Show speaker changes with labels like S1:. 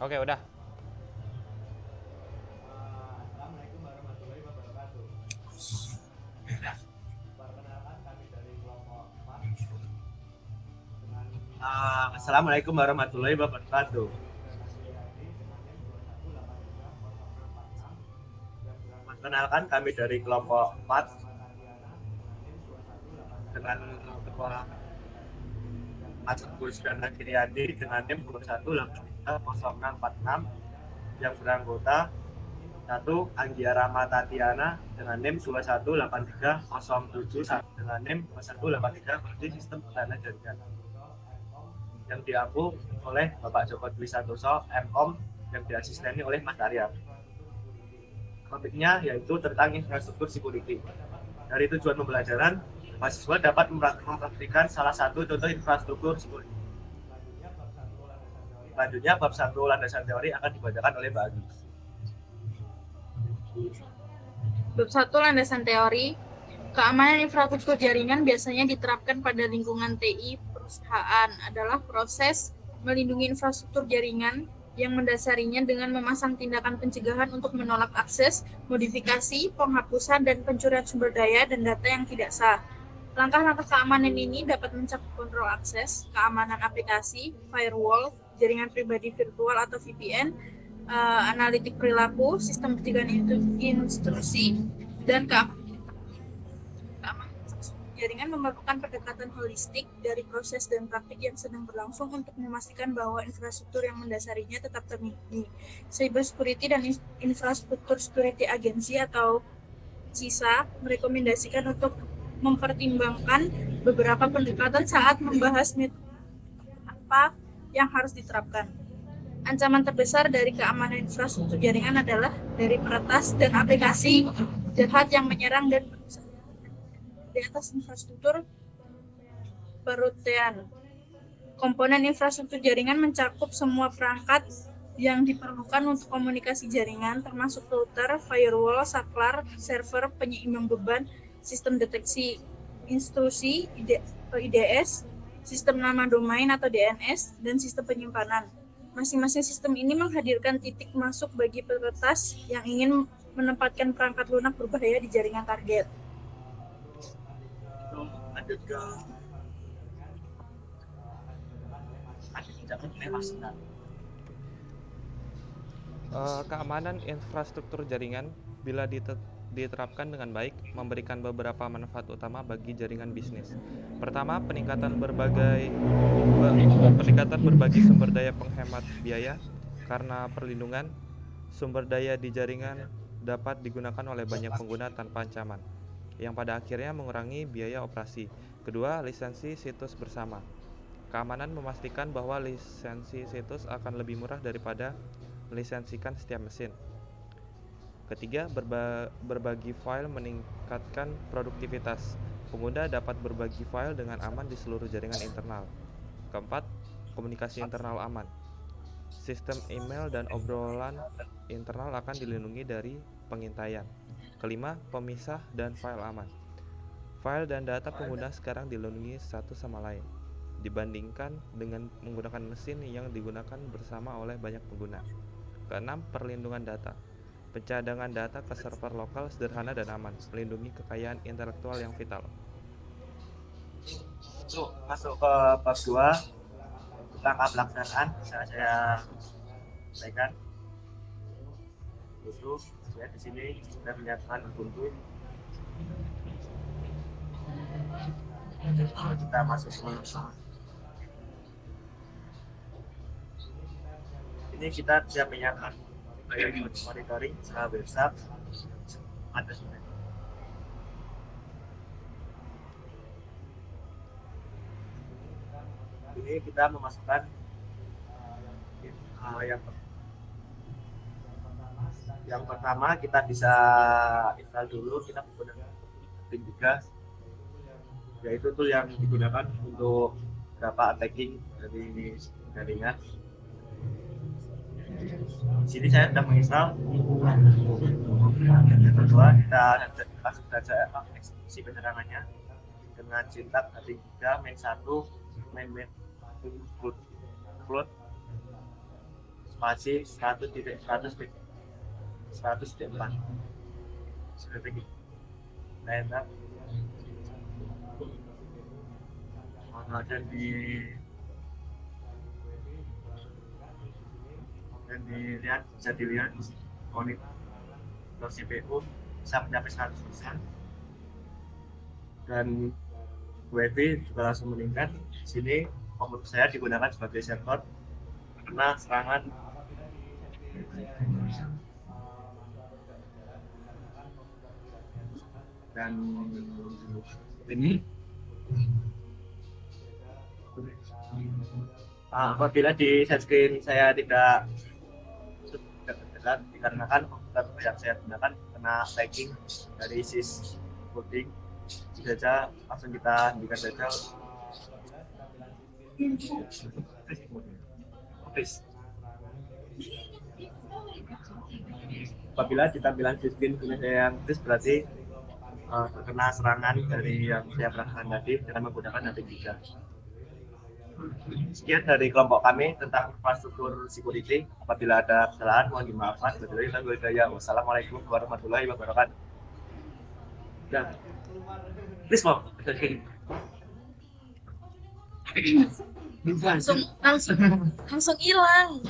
S1: Oke, udah.
S2: Assalamualaikum warahmatullahi wabarakatuh. Perkenalkan kami dari kelompok 4 dengan Assalamualaikum warahmatullahi wabarakatuh. Perkenalkan kami dari kelompok 4 dengan ketua Agus dan Akhiriadi dengan NIM 21830646 yang beranggota satu Anggiara Tatiana dengan NIM 218307 dengan NIM 2183 berarti sistem pertahanan jaringan yang diampu oleh Bapak Joko Dwi Santoso MKOM yang diasisteni oleh Mas Arya. Topiknya yaitu tentang infrastruktur security. Dari tujuan pembelajaran, mahasiswa dapat mempraktikkan salah satu contoh infrastruktur security. Selanjutnya, bab 1 landasan teori akan dibacakan oleh Mbak Agus.
S3: Bab 1 landasan teori. Keamanan infrastruktur jaringan biasanya diterapkan pada lingkungan TI perusahaan adalah proses melindungi infrastruktur jaringan yang mendasarinya dengan memasang tindakan pencegahan untuk menolak akses, modifikasi, penghapusan, dan pencurian sumber daya dan data yang tidak sah. Langkah-langkah keamanan ini dapat mencakup kontrol akses, keamanan aplikasi, firewall, jaringan pribadi virtual atau VPN, analitik perilaku, sistem pencegahan intrusi, dan keamanan jaringan memerlukan pendekatan holistik dari proses dan praktik yang sedang berlangsung untuk memastikan bahwa infrastruktur yang mendasarinya tetap terlindungi. Cyber Security dan Infrastructure Security Agency atau CISA merekomendasikan untuk mempertimbangkan beberapa pendekatan saat membahas metode apa yang harus diterapkan. Ancaman terbesar dari keamanan infrastruktur jaringan adalah dari peretas dan aplikasi jahat yang menyerang dan berusaha di atas infrastruktur perutian. Komponen infrastruktur jaringan mencakup semua perangkat yang diperlukan untuk komunikasi jaringan, termasuk router, firewall, saklar, server, penyeimbang beban, sistem deteksi intrusi (IDS), sistem nama domain atau DNS, dan sistem penyimpanan. Masing-masing sistem ini menghadirkan titik masuk bagi peretas yang ingin menempatkan perangkat lunak berbahaya di jaringan target.
S2: Lanjut ke
S1: Keamanan infrastruktur jaringan bila diterapkan dengan baik memberikan beberapa manfaat utama bagi jaringan bisnis. Pertama, peningkatan berbagai sumber daya penghemat biaya karena perlindungan sumber daya di jaringan dapat digunakan oleh banyak pengguna tanpa ancaman, yang pada akhirnya mengurangi biaya operasi. Kedua, lisensi situs bersama. Keamanan memastikan bahwa lisensi situs akan lebih murah daripada melisensikan setiap mesin. Ketiga, berbagi file meningkatkan produktivitas. Pengguna dapat berbagi file dengan aman di seluruh jaringan internal. Keempat, komunikasi internal aman. Sistem email dan obrolan internal akan dilindungi dari pengintaian. Kelima, pemisah dan file aman. File dan data pengguna sekarang dilindungi satu sama lain, dibandingkan dengan menggunakan mesin yang digunakan bersama oleh banyak pengguna. Keenam, perlindungan data. Pencadangan data ke server lokal sederhana dan aman, melindungi kekayaan intelektual yang vital.
S2: masuk ke bab 2 langkah pelaksanaan bisa saya sampaikan. Itu saya di sini sudah menyatakan Ubuntu. Kita masuk ke ini kita bisa menyatakan monitoring secara website ada sebenarnya. Ini kita memasukkan yang pertama kita bisa install dulu, kita menggunakan Pin juga, yaitu tool yang digunakan untuk beberapa attacking dari jaringan. Di sini saya sudah menginstal. Yang kedua kita langsung saja eksekusi penyerangannya dengan syntax H3 main 1 main float. spasi 100.100.4 sudah tinggi. Enak. Dan bisa dilihat monitor CPU bisa mencapai 100%, dan WiFi juga langsung meningkat. Di sini komputer saya digunakan sebagai server karena serangan dan ini apabila di set screen saya tidak terdekat dikarenakan komputer yang saya gunakan kena lagging dari sis coding, saja langsung kita hentikan saja. Apabila di tampilan screen punya saya yang kris berarti terkena serangan dari yang saya perhatikan tadi dengan menggunakan HP3. Sekian dari kelompok kami tentang infrastruktur security. Apabila ada kesalahan mohon dimaafkan. Wassalamualaikum warahmatullahi wabarakatuh. Dan please mau
S3: langsung hilang.